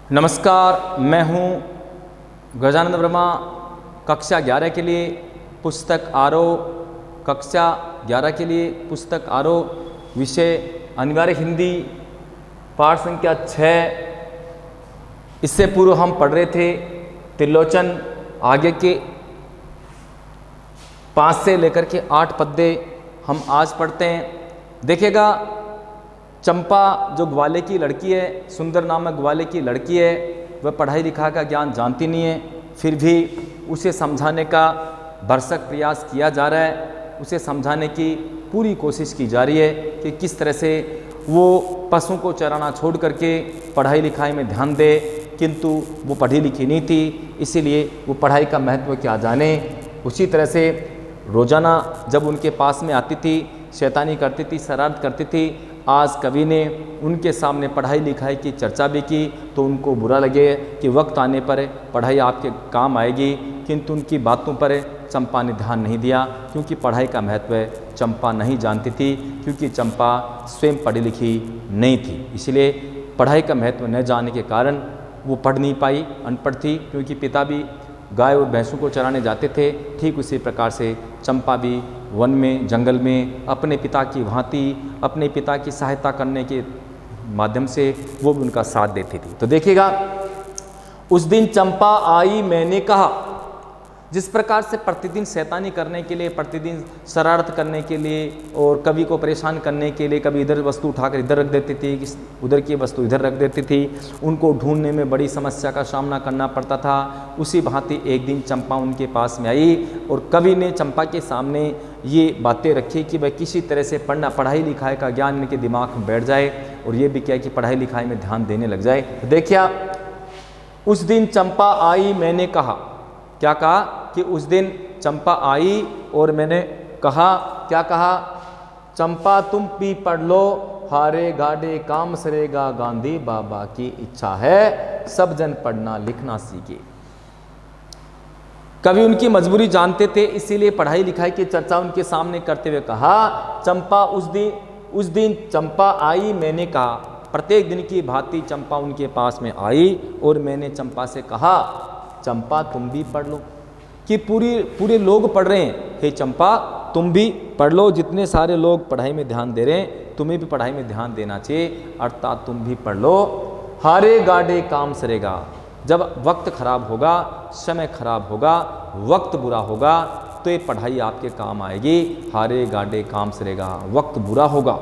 नमस्कार, मैं हूं गजानंद वर्मा। कक्षा 11 के लिए पुस्तक आरोह, कक्षा 11 के लिए पुस्तक आरोह, विषय अनिवार्य हिंदी, पाठ संख्या 6। इससे पूर्व हम पढ़ रहे थे त्रिलोचन। आगे के 5 से लेकर के 8 पद्य हम आज पढ़ते हैं। देखिएगा, चंपा जो ग्वाले की लड़की है, सुंदर नामक ग्वाले की लड़की है, वह पढ़ाई लिखा का ज्ञान जानती नहीं है, फिर भी उसे समझाने का भरसक प्रयास किया जा रहा है। उसे समझाने की पूरी कोशिश की जा रही है कि किस तरह से वो पशुओं को चराना छोड़ करके पढ़ाई लिखाई में ध्यान दे, किंतु वो पढ़ी लिखी नहीं थी, इसीलिए वो पढ़ाई का महत्व क्या जाने। उसी तरह से रोज़ाना जब उनके पास में आती थी, शैतानी करती थी, शरारत करती थी। आज कवि ने उनके सामने पढ़ाई लिखाई की चर्चा भी की तो उनको बुरा लगे कि वक्त आने पर पढ़ाई आपके काम आएगी, किंतु उनकी बातों पर चंपा ने ध्यान नहीं दिया, क्योंकि पढ़ाई का महत्व चंपा नहीं जानती थी, क्योंकि चंपा स्वयं पढ़ी लिखी नहीं थी। इसलिए पढ़ाई का महत्व न जानने के कारण वो पढ़ नहीं पाई, अनपढ़ थी। क्योंकि पिता भी गाय और भैंसों को चराने जाते थे, ठीक उसी प्रकार से चंपा भी वन में, जंगल में अपने पिता की भांति, अपने पिता की सहायता करने के माध्यम से वो भी उनका साथ देती थी। तो देखिएगा, उस दिन चंपा आई मैंने कहा। जिस प्रकार से प्रतिदिन शैतानी करने के लिए, प्रतिदिन शरारत करने के लिए और कवि को परेशान करने के लिए कभी इधर वस्तु उठाकर इधर रख देती थी, उधर की वस्तु इधर रख देती थी, उनको ढूंढने में बड़ी समस्या का सामना करना पड़ता था। उसी भांति एक दिन चंपा उनके पास में आई और कवि ने चंपा के सामने ये बातें रखी कि वह किसी तरह से पढ़ाई लिखाई का ज्ञान इनके दिमाग में बैठ जाए और ये भी क्या कि पढ़ाई लिखाई में ध्यान देने लग जाए। देखिए, उस दिन चंपा आई मैंने कहा। क्या कहा कि उस दिन चंपा आई और मैंने कहा। क्या कहा? चंपा तुम भी पढ़ लो, हारे गाड़े काम सरेगा, गांधी बाबा की इच्छा है सब जन पढ़ना लिखना सीखे। कवि उनकी मजबूरी जानते थे, इसीलिए पढ़ाई लिखाई की चर्चा उनके सामने करते हुए कहा, चंपा उस दिन चंपा आई मैंने कहा। प्रत्येक दिन की भांति चंपा उनके पास में आई और मैंने चंपा से कहा, चंपा तुम भी पढ़ लो। कि पूरे लोग पढ़ रहे हैं, हे चंपा तुम भी पढ़ लो। जितने सारे लोग पढ़ाई में ध्यान दे रहे हैं, तुम्हें भी पढ़ाई में ध्यान देना चाहिए, अर्थात तुम भी पढ़ लो। हारे गाड़े काम सरेगा। जब वक्त खराब होगा, समय खराब होगा, वक्त बुरा होगा, तो ये पढ़ाई आपके काम आएगी। हारे गाड़े काम सरेगा, वक्त बुरा होगा,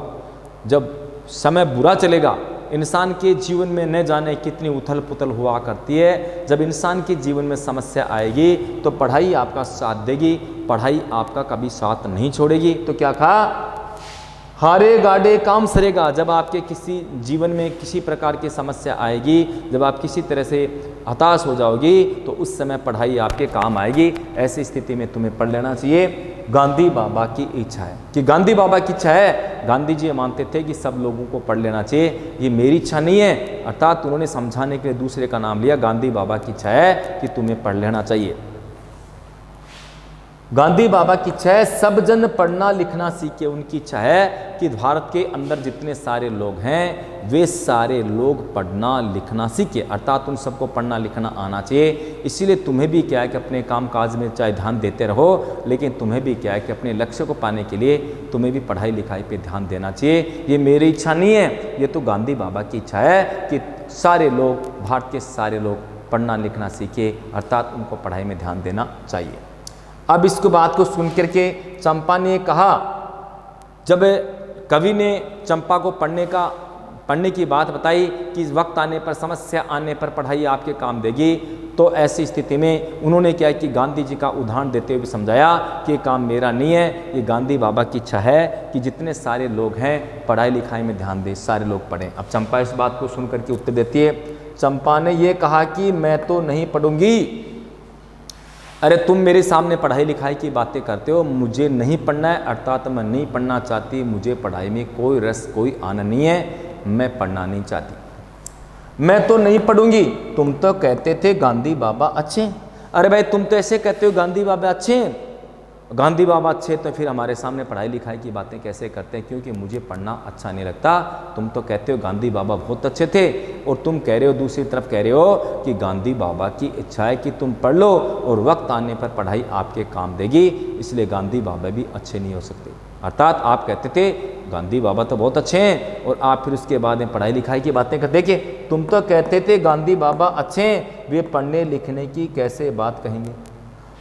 जब समय बुरा चलेगा, इंसान के जीवन में न जाने कितनी उथल पुथल हुआ करती है। जब इंसान के जीवन में समस्या आएगी तो पढ़ाई आपका साथ देगी, पढ़ाई आपका कभी साथ नहीं छोड़ेगी। तो क्या कहा? हारे गाड़े काम सरेगा। जब आपके किसी जीवन में किसी प्रकार की समस्या आएगी, जब आप किसी तरह से हताश हो जाओगी, तो उस समय पढ़ाई आपके काम आएगी। ऐसी स्थिति में तुम्हें पढ़ लेना चाहिए। गांधी बाबा की इच्छा है। कि गांधी बाबा की इच्छा है। गांधी जी मानते थे कि सब लोगों को पढ़ लेना चाहिए, ये मेरी इच्छा नहीं है। अर्थात उन्होंने समझाने के लिए दूसरे का नाम लिया। गांधी बाबा की इच्छा है कि तुम्हें पढ़ लेना चाहिए। गांधी बाबा की इच्छा है सब जन पढ़ना लिखना सीखे। उनकी इच्छा है कि भारत के अंदर जितने सारे लोग हैं वे सारे लोग पढ़ना लिखना सीखे, अर्थात उन सबको पढ़ना लिखना आना चाहिए। इसीलिए तुम्हें भी क्या है कि अपने काम काज में चाहे ध्यान देते रहो, लेकिन तुम्हें भी क्या है कि अपने लक्ष्य को पाने के लिए तुम्हें भी पढ़ाई लिखाई पे ध्यान देना चाहिए। ये मेरी इच्छा नहीं है, ये तो गांधी बाबा की इच्छा है कि सारे लोग, भारत के सारे लोग पढ़ना लिखना सीखे, अर्थात उनको पढ़ाई में ध्यान देना चाहिए। अब इसको बात को सुन करके चंपा ने कहा, जब कवि ने चंपा को पढ़ने की बात बताई कि इस वक्त आने पर, समस्या आने पर पढ़ाई आपके काम देगी, तो ऐसी स्थिति में उन्होंने क्या कि गांधी जी का उदाहरण देते हुए समझाया कि ये काम मेरा नहीं है, ये गांधी बाबा की इच्छा है कि जितने सारे लोग हैं पढ़ाई लिखाई में ध्यान दें, सारे लोग पढ़ें। अब चंपा इस बात को सुन करके उत्तर देती है। चंपा ने ये कहा कि मैं तो नहीं पढ़ूंगी। अरे तुम मेरे सामने पढ़ाई लिखाई की बातें करते हो, मुझे नहीं पढ़ना है, अर्थात मैं नहीं पढ़ना चाहती, मुझे पढ़ाई में कोई रस कोई आनंद नहीं है, मैं पढ़ना नहीं चाहती, मैं तो नहीं पढ़ूंगी। तुम तो कहते थे गांधी बाबा अच्छे। अरे भाई तुम तो ऐसे कहते हो गांधी बाबा अच्छे हैं, गांधी बाबा अच्छे तो फिर हमारे सामने पढ़ाई लिखाई की बातें कैसे करते हैं, क्योंकि मुझे पढ़ना अच्छा नहीं लगता। तुम तो कहते हो गांधी बाबा बहुत अच्छे थे, और तुम कह रहे हो दूसरी तरफ कह रहे हो कि गांधी बाबा की इच्छा है कि तुम पढ़ लो और वक्त आने पर पढ़ाई आपके काम देगी, इसलिए गांधी बाबा भी अच्छे नहीं हो सकते। अर्थात आप कहते थे गांधी बाबा तो बहुत अच्छे हैं, और आप फिर उसके बाद में पढ़ाई लिखाई की बातें करते। देखिए, तुम तो कहते थे गांधी बाबा अच्छे हैं, वे पढ़ने लिखने की कैसे बात कहेंगे।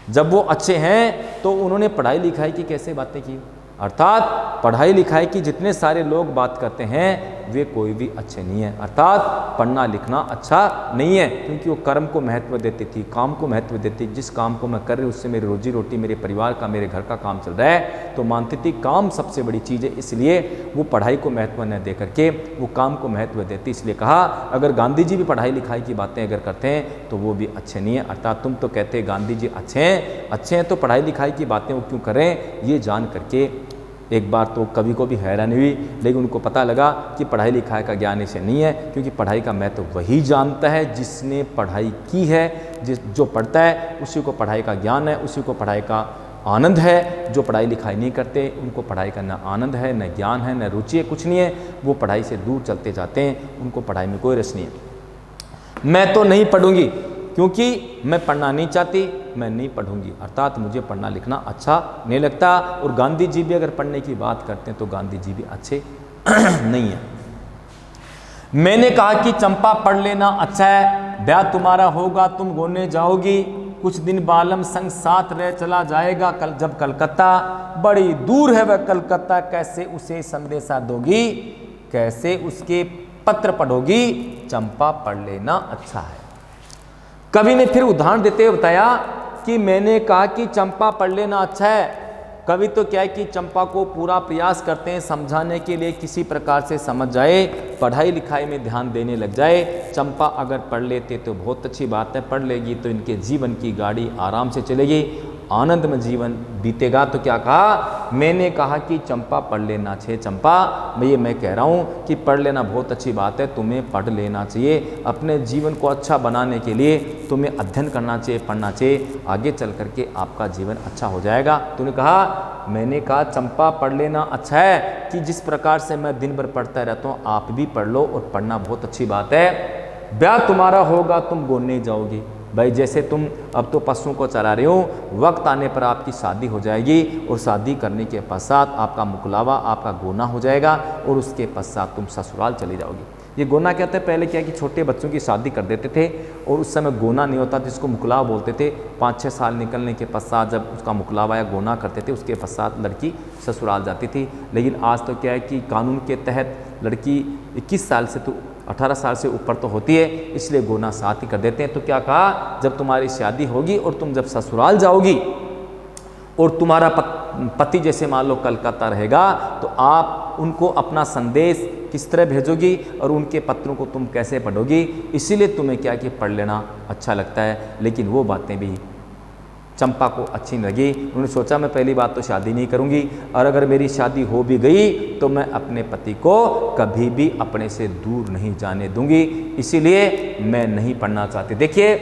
जब वो अच्छे हैं तो उन्होंने पढ़ाई लिखाई की कैसे बातें की। अर्थात पढ़ाई लिखाई की जितने सारे लोग बात करते हैं वे कोई भी अच्छे नहीं है। अर्थात पढ़ना लिखना अच्छा नहीं है, क्योंकि वो कर्म को महत्व देती थी, काम को महत्व देती। जिस काम को मैं कर रही हूँ उससे मेरी रोजी रोटी, मेरे परिवार का, मेरे घर का काम चल रहा है, तो मानती थी काम सबसे बड़ी चीज़ है, इसलिए वो पढ़ाई को महत्व न दे करके वो काम को महत्व देती। इसलिए कहा अगर गांधी जी भी पढ़ाई लिखाई की बातें अगर करते हैं तो वो भी अच्छे नहीं है। अर्थात तुम तो कहते हैं गांधी जी अच्छे हैं तो पढ़ाई लिखाई की बातें वो क्यों करें। ये जान करके एक बार तो कवि को भी हैरानी हुई, लेकिन उनको पता लगा कि पढ़ाई लिखाई का ज्ञान इसे नहीं है, क्योंकि पढ़ाई का महत्व वही जानता है जिसने पढ़ाई की है। जो पढ़ता है उसी को पढ़ाई का ज्ञान है, उसी को पढ़ाई का आनंद है। जो पढ़ाई लिखाई नहीं करते उनको पढ़ाई का न आनंद है, न ज्ञान है, न रुचि है, कुछ नहीं है। वो पढ़ाई से दूर चलते जाते हैं, उनको पढ़ाई में कोई रस नहीं है। मैं तो नहीं पढ़ूंगी क्योंकि मैं पढ़ना नहीं चाहती, मैं नहीं पढ़ूंगी। अर्थात मुझे पढ़ना लिखना अच्छा नहीं लगता। और गांधी जी भी अगर पढ़ने की बात करते हैं तो गांधी जी भी अच्छे नहीं है। मैंने कहा कि चंपा पढ़ लेना अच्छा है, ब्याह तुम्हारा होगा तुम गोने जाओगी, कुछ दिन बालम संग साथ रह चला जाएगा जब कलकत्ता, बड़ी दूर है वह कलकत्ता, कैसे उसे संदेशा दोगी, कैसे उसके पत्र पढ़ोगी, चंपा पढ़ लेना अच्छा है। कवि ने फिर उदाहरण देते हुए बताया कि मैंने कहा कि चंपा पढ़ लेना अच्छा है। कवि तो क्या है कि चंपा को पूरा प्रयास करते हैं समझाने के लिए, किसी प्रकार से समझ जाए, पढ़ाई लिखाई में ध्यान देने लग जाए। चंपा अगर पढ़ लेते तो बहुत अच्छी बात है, पढ़ लेगी तो इनके जीवन की गाड़ी आराम से चलेगी, आनंद में जीवन बीतेगा। तो क्या कहा, मैंने कहा कि चंपा पढ़ लेना चाहिए। चंपा मैं कह रहा हूँ कि पढ़ लेना बहुत अच्छी बात है, तुम्हें पढ़ लेना चाहिए। अपने जीवन को अच्छा बनाने के लिए तुम्हें अध्ययन करना चाहिए, पढ़ना चाहिए, आगे चल करके आपका जीवन अच्छा हो जाएगा। तूने कहा, मैंने कहा चंपा पढ़ लेना अच्छा है कि जिस प्रकार से मैं दिन भर पढ़ता रहता हूँ आप भी पढ़ लो, और पढ़ना बहुत अच्छी बात है। ब्याह तुम्हारा होगा तुम गोने जाओगी। भाई जैसे तुम अब तो पशुओं को चला रहे हो, वक्त आने पर आपकी शादी हो जाएगी, और शादी करने के पश्चात आपका मुकलावा, आपका गोना हो जाएगा, और उसके पश्चात तुम ससुराल चली जाओगी। ये गोना क्या होता है, पहले क्या कि छोटे बच्चों की शादी कर देते थे और उस समय गोना नहीं होता, जिसको मुकलावा बोलते थे। 5-6 साल निकलने के पश्चात जब उसका मुकलावा या गोना करते थे, उसके पश्चात लड़की ससुराल जाती थी। लेकिन आज तो क्या है कि कानून के तहत लड़की 21 साल से तो 18 साल से ऊपर तो होती है, इसलिए गोना साथ ही कर देते हैं। तो क्या कहा, जब तुम्हारी शादी होगी और तुम जब ससुराल जाओगी और तुम्हारा पति जैसे मान लो कलकत्ता रहेगा, तो आप उनको अपना संदेश किस तरह भेजोगी और उनके पत्रों को तुम कैसे पढ़ोगी। इसीलिए तुम्हें क्या कि पढ़ लेना अच्छा लगता है। लेकिन वो बातें भी चंपा को अच्छी नहीं लगी। उन्होंने सोचा मैं पहली बात तो शादी नहीं करूंगी, और अगर मेरी शादी हो भी गई तो मैं अपने पति को कभी भी अपने से दूर नहीं जाने दूंगी, इसीलिए मैं नहीं पढ़ना चाहती। देखिए,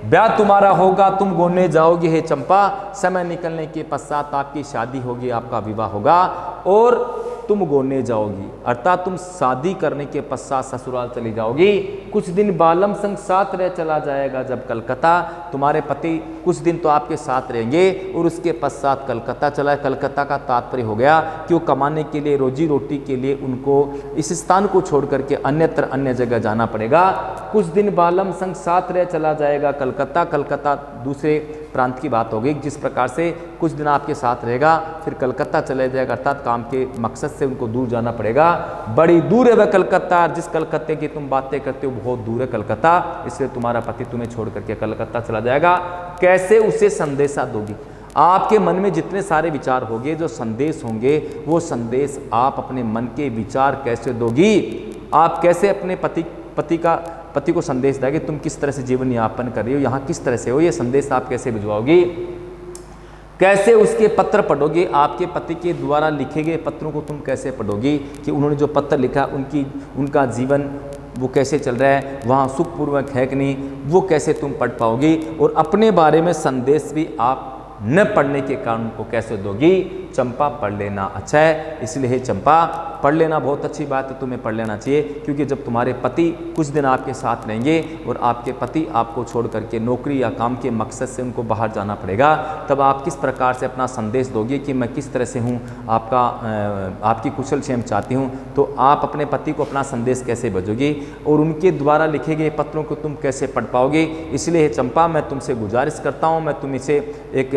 ब्याह तुम्हारा होगा तुम गोने जाओगे हे चंपा, समय निकलने के पश्चात आपकी शादी होगी, आपका विवाह होगा और तुम गोने जाओगी, अर्थात तुम शादी करने के पश्चात ससुराल चली जाओगी। कुछ दिन बालम संग साथ रह चला जाएगा जब कलकत्ता, तुम्हारे पति कुछ दिन तो आपके साथ रहेंगे और उसके पश्चात कलकत्ता चला। कलकत्ता का तात्पर्य हो गया कि वो कमाने के लिए, रोजी रोटी के लिए उनको इस स्थान को छोड़ करके अन्यत्र अन्य जगह जाना पड़ेगा। कुछ दिन बालम संग साथ रह चला जाएगा कलकत्ता, कलकत्ता दूसरे प्रांत की बात होगी। जिस प्रकार से कुछ दिन आपके साथ रहेगा फिर कलकत्ता चले जाएगा, अर्थात काम के मकसद से उनको दूर जाना पड़ेगा। बड़ी दूर है वह कलकत्ता, जिस कलकत्ते की तुम बातें करते हो बहुत दूर है कलकत्ता, इसलिए तुम्हारा पति तुम्हें छोड़ करके कलकत्ता चला जाएगा। कैसे उसे संदेशा दोगी? आपके मन में जितने सारे विचार होंगे, जो संदेश होंगे, वो संदेश आप अपने मन के विचार कैसे दोगी? आप कैसे अपने पति को संदेश देंगे तुम किस तरह से जीवन यापन कर रही हो, यहाँ किस तरह से हो, ये संदेश आप कैसे भिजवाओगी? कैसे उसके पत्र पढ़ोगे? आपके पति के द्वारा लिखे गए पत्रों को तुम कैसे पढ़ोगी कि उन्होंने जो पत्र लिखा उनका जीवन वो कैसे चल रहा है, वहाँ सुखपूर्वक है कि नहीं, वो कैसे तुम पढ़ पाओगी? और अपने बारे में संदेश भी आप न पढ़ने के कारण उनको कैसे दोगी? चंपा पढ़ लेना अच्छा है, इसलिए हे चंपा पढ़ लेना बहुत अच्छी बात है, तुम्हें पढ़ लेना चाहिए। क्योंकि जब तुम्हारे पति कुछ दिन आपके साथ रहेंगे और आपके पति आपको छोड़ करके नौकरी या काम के मकसद से उनको बाहर जाना पड़ेगा, तब आप किस प्रकार से अपना संदेश दोगे कि मैं किस तरह से हूँ, आपकी कुशल क्षेम चाहती हूँ, तो आप अपने पति को अपना संदेश कैसे भेजोगे और उनके द्वारा लिखे गए पत्रों को तुम कैसे पढ़ पाओगे? इसलिए चंपा मैं तुमसे गुजारिश करता हूँ, मैं तुमसे एक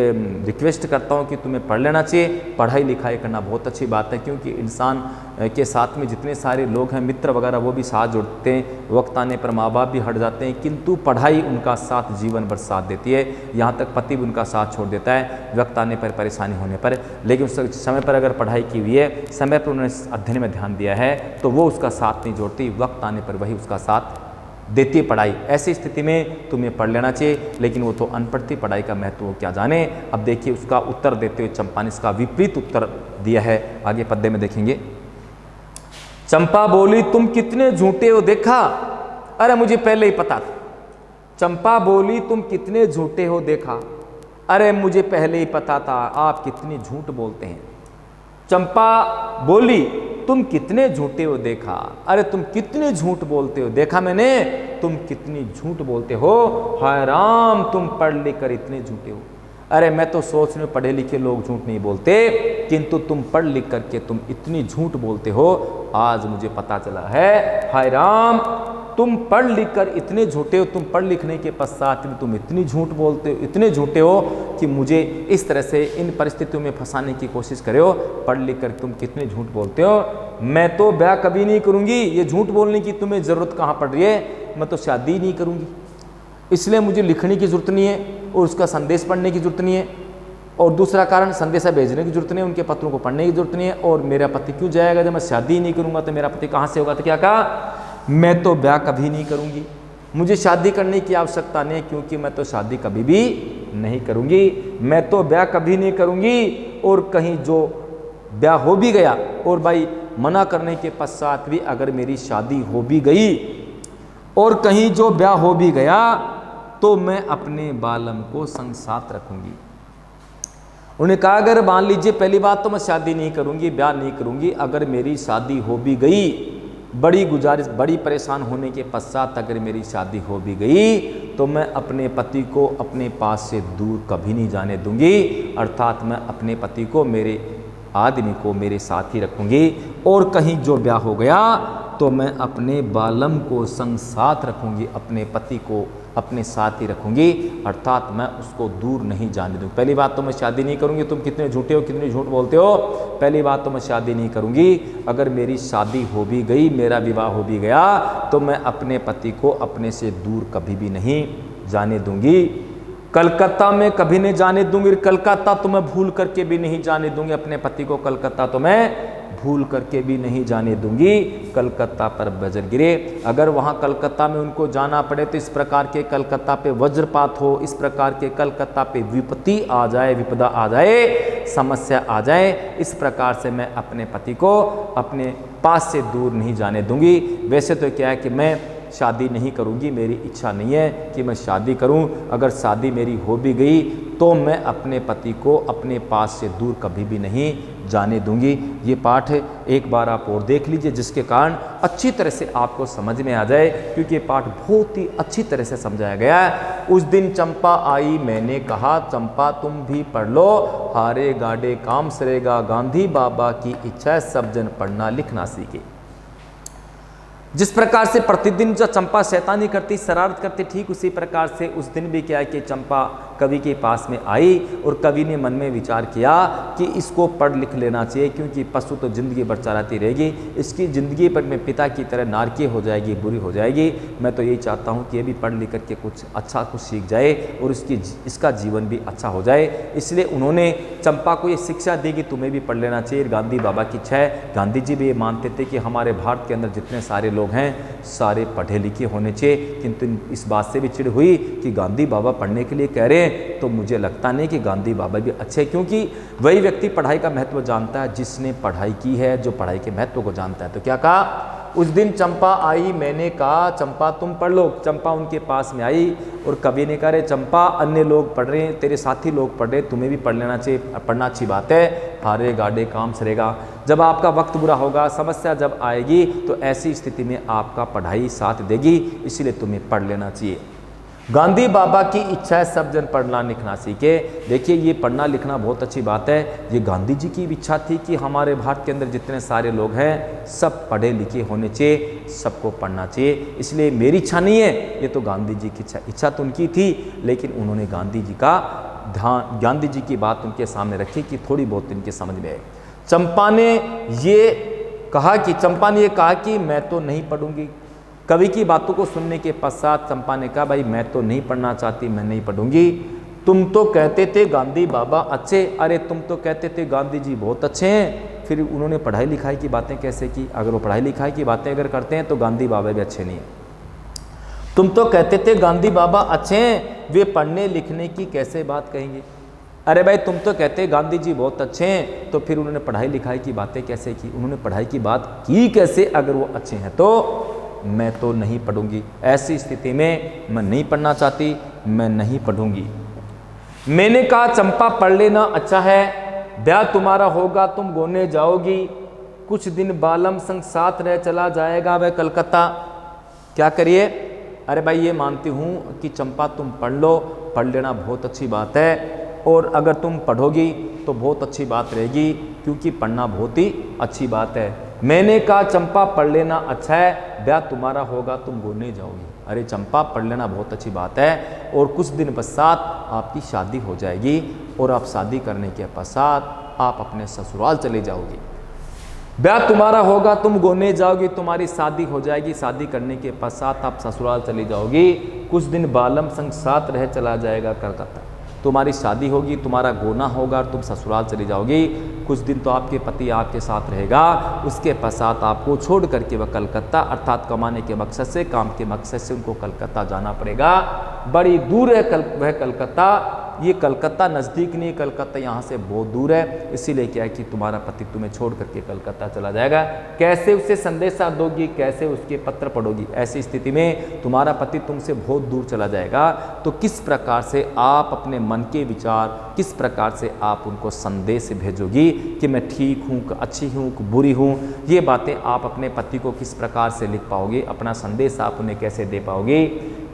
रिक्वेस्ट करता हूँ कि तुम्हें पढ़ लेना चाहिए। पढ़ाई लिखाई करना बहुत अच्छी बात है, क्योंकि इंसान के साथ में जितने सारे लोग हैं, मित्र वगैरह, वो भी साथ जुड़ते हैं, वक्त आने पर माँ बाप भी हट जाते हैं, किंतु पढ़ाई उनका साथ जीवन भर साथ देती है। यहाँ तक पति भी उनका साथ छोड़ देता है वक्त आने पर, परेशानी होने पर। लेकिन उस समय पर अगर पढ़ाई की हुई है, समय पर उन्होंने अध्ययन में ध्यान दिया है, तो वो उसका साथ नहीं जोड़ती, वक्त आने पर वही उसका साथ देती है पढ़ाई। ऐसी स्थिति में तुम्हें पढ़ लेना चाहिए। लेकिन वो तो अनपढ़ थी, पढ़ाई का महत्व वो क्या जाने। अब देखिए उसका उत्तर देते हुए चंपा ने इसका विपरीत उत्तर दिया है, आगे पद्य में देखेंगे। चंपा बोली तुम कितने झूठे हो देखा। अरे मुझे पहले ही पता था। चंपा बोली तुम कितने झूठे हो देखा। अरे मुझे पहले ही पता था आप कितनी झूठ बोलते हैं। चंपा बोली तुम कितने झूठे हो देखा। अरे तुम कितने झूठ बोलते हो देखा मैंने, तुम कितनी झूठ बोलते हो। हाय राम, तुम पढ़ लिख कर इतने झूठे हो। अरे मैं तो सोच रही हूँ पढ़े लिखे लोग झूठ नहीं बोलते, किंतु तुम पढ़ लिख करके तुम इतनी झूठ बोलते हो, आज मुझे पता चला है। हाय राम, तुम पढ़ लिख कर इतने झूठे हो, तुम पढ़ लिखने के पश्चात भी तुम इतनी झूठ बोलते हो, इतने झूठे हो कि मुझे इस तरह से इन परिस्थितियों में फंसाने की कोशिश करे हो। पढ़ लिख कर तुम कितने झूठ बोलते हो। मैं तो ब्याह कभी नहीं करूँगी, ये झूठ बोलने की तुम्हें ज़रूरत कहाँ पड़ रही है। मैं तो शादी नहीं करूँगी, इसलिए मुझे लिखने की ज़रूरत नहीं है और उसका संदेश पढ़ने की ज़रूरत नहीं है। और दूसरा कारण, संदेशा भेजने की जरूरत नहीं है, उनके पत्रों को पढ़ने की जरूरत नहीं है। और मेरा पति क्यों जाएगा, जब मैं शादी नहीं करूँगा तो मेरा पति कहाँ से होगा। तो क्या कहा, मैं तो ब्याह कभी नहीं करूँगी, मुझे शादी करने की आवश्यकता नहीं, क्योंकि मैं तो शादी कभी भी नहीं करूँगी। मैं तो ब्याह कभी नहीं करूँगी। और कहीं जो ब्याह हो भी गया और भाई मना करने के पश्चात भी अगर मेरी शादी हो भी गई और कहीं जो ब्याह हो भी गया, तो मैं अपने बालम को संग साथ रखूँगी। उन्होंने कहा अगर मान लीजिए पहली बात तो मैं शादी नहीं करूँगी, ब्याह नहीं करूँगी, अगर मेरी शादी हो भी गई, बड़ी गुजारिश, बड़ी परेशान होने के पश्चात अगर मेरी शादी हो भी गई, तो मैं अपने पति को अपने पास से दूर कभी नहीं जाने दूंगी। अर्थात मैं अपने पति को, मेरे आदमी को मेरे साथ ही रखूँगी। और कहीं जो ब्याह हो गया तो मैं अपने बालम को संग साथ रखूँगी, अपने पति को अपने साथ ही रखूँगी, अर्थात मैं उसको दूर नहीं जाने दूँ। पहली बात तो मैं शादी नहीं करूँगी। तुम कितने झूठे हो, कितने झूठ बोलते हो। पहली बात तो मैं शादी नहीं करूँगी। अगर मेरी शादी हो भी गई, मेरा विवाह हो भी गया, तो मैं अपने पति को अपने से दूर कभी भी नहीं जाने दूँगी। कलकत्ता में कभी नहीं जाने दूँगी। कलकत्ता तो मैं भूल करके भी नहीं जाने दूँगी अपने पति को। कलकत्ता तो मैं भूल करके भी नहीं जाने दूंगी। कलकत्ता पर वज्र गिरे, अगर वहाँ कलकत्ता में उनको जाना पड़े तो इस प्रकार के कलकत्ता पे वज्रपात हो, इस प्रकार के कलकत्ता पे विपत्ति आ जाए, विपदा आ जाए, समस्या आ जाए, इस प्रकार से मैं अपने पति को अपने पास से दूर नहीं जाने दूंगी। वैसे तो क्या है कि मैं शादी नहीं करूंगी, मेरी इच्छा नहीं है कि मैं शादी करूं। अगर शादी मेरी हो भी गई तो मैं अपने पति को अपने पास से दूर कभी भी नहीं जाने दूंगी। ये पाठ एक बार आप और देख लीजिए, जिसके कारण अच्छी तरह से आपको समझ में आ जाए, क्योंकि ये पाठ बहुत ही अच्छी तरह से समझाया गया है। उस दिन चंपा आई, मैंने कहा चंपा तुम भी पढ़ लो, हारे गाड़े काम सरेगा, गांधी बाबा की इच्छा है सब जन पढ़ना लिखना सीखे। जिस प्रकार से प्रतिदिन जो चंपा शैतानी करती, शरारत करती, ठीक उसी प्रकार से उस दिन भी क्या है कि चंपा कवि के पास में आई और कवि ने मन में विचार किया कि इसको पढ़ लिख लेना चाहिए, क्योंकि पशु तो जिंदगी भर चराती रहेगी, इसकी ज़िंदगी पर में पिता की तरह नारकी हो जाएगी, बुरी हो जाएगी। मैं तो यही चाहता हूँ कि ये भी पढ़ लिख करके कुछ अच्छा कुछ सीख जाए और इसका जीवन भी अच्छा हो जाए। इसलिए उन्होंने चंपा को ये शिक्षा दी कि तुम्हें भी पढ़ लेना चाहिए। गांधी बाबा की इच्छा है। गांधी जी भी ये मानते थे कि हमारे भारत के अंदर जितने सारे लोग हैं सारे पढ़े लिखे होने चाहिए, किंतु इस बात से भी चिढ़ हुई कि गांधी बाबा पढ़ने के लिए कह रहे हैं, तो मुझे लगता नहीं कि गांधी बाबा भी अच्छे, क्योंकि वही व्यक्ति पढ़ाई का महत्व जानता है जिसने पढ़ाई की है, जो पढ़ाई के महत्व को जानता है। तो क्या कहा, उस दिन चंपा आई, मैंने कहा चंपा तुम पढ़ लो। चंपा उनके पास में आई और कवि ने कहा रे चंपा, अन्य लोग पढ़ रहे हैं, तेरे साथी लोग पढ़ रहे हैं, तुम्हें भी पढ़ लेना चाहिए, पढ़ना अच्छी बात है, हारे गाड़े काम सरेगा। जब आपका वक्त बुरा होगा, समस्या जब आएगी, तो ऐसी स्थिति में आपका पढ़ाई साथ देगी, इसलिए तुम्हें पढ़ लेना चाहिए। गांधी बाबा की इच्छा है सब जन पढ़ना लिखना सीखे। देखिए ये पढ़ना लिखना बहुत अच्छी बात है। ये गांधी जी की इच्छा थी कि हमारे भारत के अंदर जितने सारे लोग हैं सब पढ़े लिखे होने चाहिए, सबको पढ़ना चाहिए। इसलिए मेरी इच्छा नहीं है, ये तो गांधी जी की इच्छा तो उनकी थी, लेकिन उन्होंने गांधी जी का ध्यान, गांधी जी की बात उनके सामने रखी कि थोड़ी बहुत इनके समझ में आए। चंपा ने ये कहा कि मैं तो नहीं पढ़ूंगी। कवि की बातों को सुनने के पश्चात चंपा ने कहा भाई मैं तो नहीं पढ़ना चाहती, मैं नहीं पढ़ूंगी। तुम तो कहते थे गांधी बाबा अच्छे, अरे तुम तो कहते थे गांधी जी बहुत अच्छे हैं, फिर उन्होंने पढ़ाई लिखाई की बातें कैसे की? अगर वो पढ़ाई लिखाई की बातें अगर करते हैं तो गांधी बाबा भी अच्छे नहीं हैं। तुम तो कहते थे गांधी बाबा अच्छे हैं, वे पढ़ने लिखने की कैसे बात कहेंगे? अरे भाई तुम तो कहते गांधी जी बहुत अच्छे हैं, तो फिर उन्होंने पढ़ाई लिखाई की बातें कैसे की? उन्होंने पढ़ाई की बात की कैसे? अगर वो अच्छे हैं तो मैं तो नहीं पढ़ूंगी। ऐसी स्थिति में मैं नहीं पढ़ना चाहती, मैं नहीं पढ़ूंगी। मैंने कहा चंपा पढ़ लेना अच्छा है, ब्याह तुम्हारा होगा तुम गोने जाओगी, कुछ दिन बालम संग साथ रह चला जाएगा वह कलकत्ता। क्या करिए? अरे भाई ये मानती हूँ कि चंपा तुम पढ़ लो, पढ़ लेना बहुत अच्छी बात है, और अगर तुम पढ़ोगी तो बहुत अच्छी बात रहेगी, क्योंकि पढ़ना बहुत ही अच्छी बात है। मैंने कहा चंपा पढ़ लेना अच्छा है, ब्याह तुम्हारा होगा तुम गोने जाओगी। अरे चंपा पढ़ लेना बहुत अच्छी बात है, और कुछ दिन पश्चात आपकी शादी हो जाएगी, और आप शादी करने के पश्चात आप अपने ससुराल चले जाओगी। ब्याह तुम्हारा होगा तुम गोने जाओगी, तुम्हारी शादी हो जाएगी, शादी करने के पश्चात आप ससुराल चली जाओगी, कुछ दिन बालम संग साथ रह चला जाएगा कलकत्ता। तुम्हारी शादी होगी, तुम्हारा गोना होगा, तुम ससुराल चली जाओगी, कुछ दिन तो आपके पति आपके साथ रहेगा, उसके पश्चात आपको छोड़ करके वह कलकत्ता, अर्थात कमाने के मकसद से, काम के मकसद से उनको कलकत्ता जाना पड़ेगा। बड़ी दूर है वह कलकत्ता, ये कलकत्ता नज़दीक नहीं, कलकत्ता यहाँ से बहुत दूर है। इसीलिए क्या है कि तुम्हारा पति तुम्हें छोड़ करके कलकत्ता चला जाएगा। कैसे उसे संदेशा दोगी, कैसे उसके पत्र पढ़ोगी? ऐसी स्थिति में तुम्हारा पति तुमसे बहुत दूर चला जाएगा, तो किस प्रकार से आप अपने मन के विचार, किस प्रकार से आप उनको संदेश भेजोगी कि मैं ठीक हूँ, अच्छी हूँ, बुरी हूँ? ये बातें आप अपने पति को किस प्रकार से लिख पाओगे? अपना संदेश आप उन्हें कैसे दे पाओगे?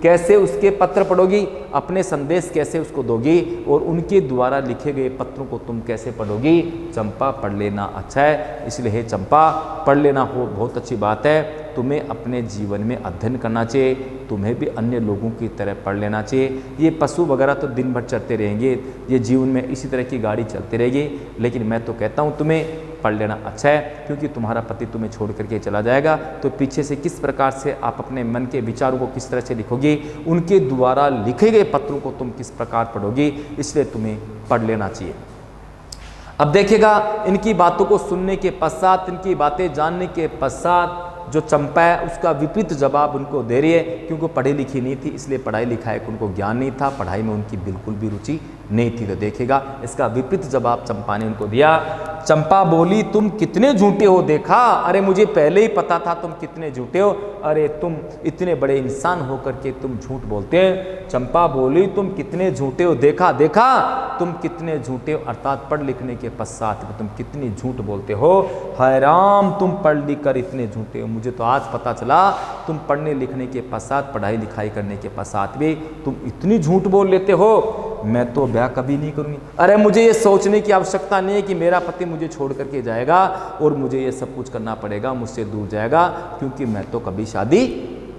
कैसे उसके पत्र पढ़ोगी? अपने संदेश कैसे उसको दोगी? और उनके द्वारा लिखे गए पत्रों को तुम कैसे पढ़ोगी? चंपा पढ़ लेना अच्छा है। इसलिए हे चंपा पढ़ लेना हो बहुत अच्छी बात है, तुम्हें अपने जीवन में अध्ययन करना चाहिए, तुम्हें भी अन्य लोगों की तरह पढ़ लेना चाहिए। ये पशु वगैरह तो दिन भर चलते रहेंगे, ये जीवन में इसी तरह की गाड़ी चलती रहेगी, लेकिन मैं तो कहता हूँ तुम्हें पढ़ लेना अच्छा है, क्योंकि तुम्हारा पति तुम्हें छोड़ करके चला जाएगा। तो पीछे से किस प्रकार से आप अपने मन के विचारों को किस तरह से लिखोगी, उनके द्वारा लिखे गए पत्रों को तुम किस प्रकार पढ़ोगी, इसलिए तुम्हें पढ़ लेना चाहिए। अब देखिएगा, इनकी बातों को सुनने के पश्चात, इनकी बातें जानने के पश्चात जो चंपा है उसका विपरीत जवाब उनको दे रही है, क्योंकि पढ़ी लिखी नहीं थी, इसलिए पढ़ाई लिखाई का उनको ज्ञान नहीं था, पढ़ाई में उनकी बिल्कुल भी रुचि नहीं थी। तो देखिएगा इसका विपरीत जवाब चंपा ने उनको दिया। चंपा बोली तुम कितने झूठे हो देखा? अरे मुझे पहले ही पता था तुम कितने झूठे हो, अरे तुम इतने बड़े इंसान होकर के तुम झूठ बोलते हैं। चंपा बोली तुम कितने झूठे हो देखा, देखा तुम कितने झूठे हो, अर्थात पढ़ लिखने के पश्चात तुम कितनी झूठ बोलते हो। हाय राम, तुम पढ़ लिख कर इतने झूठे हो, मुझे तो आज पता चला तुम पढ़ने लिखने के पश्चात, पढ़ाई लिखाई करने के पश्चात भी तुम इतनी झूठ बोल लेते हो। मैं तो ब्याह कभी नहीं करूँगी। अरे मुझे ये सोचने की आवश्यकता नहीं है कि मेरा पति मुझे छोड़ करके जाएगा और मुझे ये सब कुछ करना पड़ेगा, मुझसे दूर जाएगा, क्योंकि मैं तो कभी शादी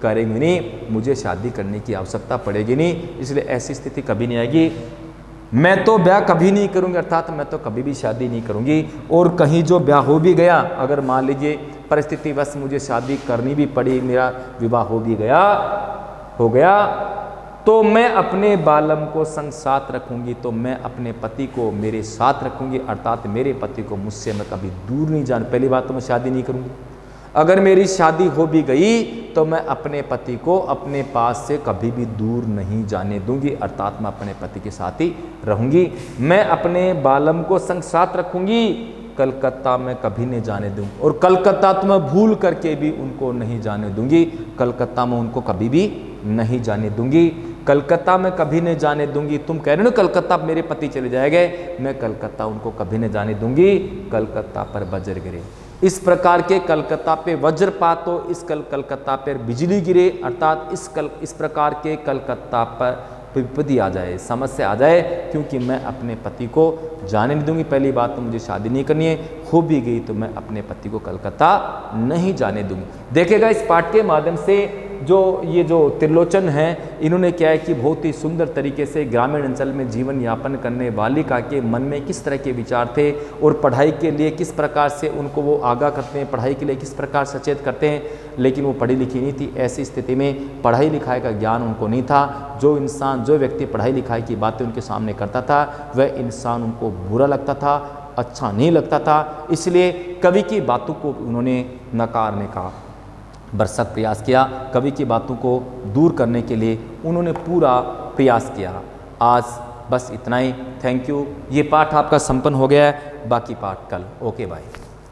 करेंगे नहीं, मुझे शादी करने की आवश्यकता पड़ेगी नहीं, इसलिए ऐसी स्थिति कभी नहीं आएगी। मैं तो ब्याह कभी नहीं करूँगी, अर्थात मैं तो कभी भी शादी नहीं करूँगी। और कहीं जो ब्याह हो भी गया, अगर मान लीजिए परिस्थिति बस मुझे शादी करनी भी पड़ी, मेरा विवाह हो गया, तो मैं अपने बालम को संग साथ रखूँगी, तो मैं अपने पति को मेरे साथ रखूँगी, अर्थात मेरे पति को मुझसे मैं कभी दूर नहीं जान। पहली बात तो मैं शादी नहीं करूँगी। अगर मेरी शादी हो भी गई तो मैं अपने पति को अपने पास से कभी भी दूर नहीं जाने दूंगी, अर्थात मैं अपने पति के साथ ही रहूँगी। मैं अपने बालम को संग साथ रखूँगी, कलकत्ता में कभी नहीं जाने दूँ, और कलकत्ता तो मैं भूल करके भी उनको नहीं जाने दूंगी, कलकत्ता में उनको कभी भी नहीं जाने दूंगी, कलकत्ता में कभी नहीं जाने दूंगी। तुम कह रहे हो ना कलकत्ता मेरे पति चले जाएंगे, मैं कलकत्ता उनको कभी नहीं जाने दूंगी, कलकत्ता पर वज्र गिरे। इस प्रकार के कलकत्ता पे वज्रपात हो, इस कलकत्ता पर बिजली गिरे, अर्थात इस प्रकार के कलकत्ता पर विपत्ति आ जाए, समस्या आ जाए, क्योंकि मैं अपने पति को जाने नहीं दूंगी। पहली बात तो मुझे शादी नहीं करनी है, हो भी गई तो मैं अपने पति को कलकत्ता नहीं जाने दूंगी। देखिएगा इस पाठ के माध्यम से ये जो त्रिलोचन हैं, इन्होंने क्या है कि बहुत ही सुंदर तरीके से ग्रामीण अंचल में जीवन यापन करने बालिका के मन में किस तरह के विचार थे और पढ़ाई के लिए किस प्रकार से उनको वो आगाह करते हैं, पढ़ाई के लिए किस प्रकार सचेत करते हैं, लेकिन वो पढ़ी लिखी नहीं थी। ऐसी स्थिति में पढ़ाई लिखाई का ज्ञान उनको नहीं था। जो व्यक्ति पढ़ाई लिखाई की बातें उनके सामने करता था, वह इंसान उनको बुरा लगता था, अच्छा नहीं लगता था। इसलिए कवि की बातों को उन्होंने नकारने का भरसक प्रयास किया, कवि की बातों को दूर करने के लिए उन्होंने पूरा प्रयास किया। आज बस इतना ही, थैंक यू। ये पाठ आपका संपन्न हो गया है, बाकी पाठ कल। Okay bye.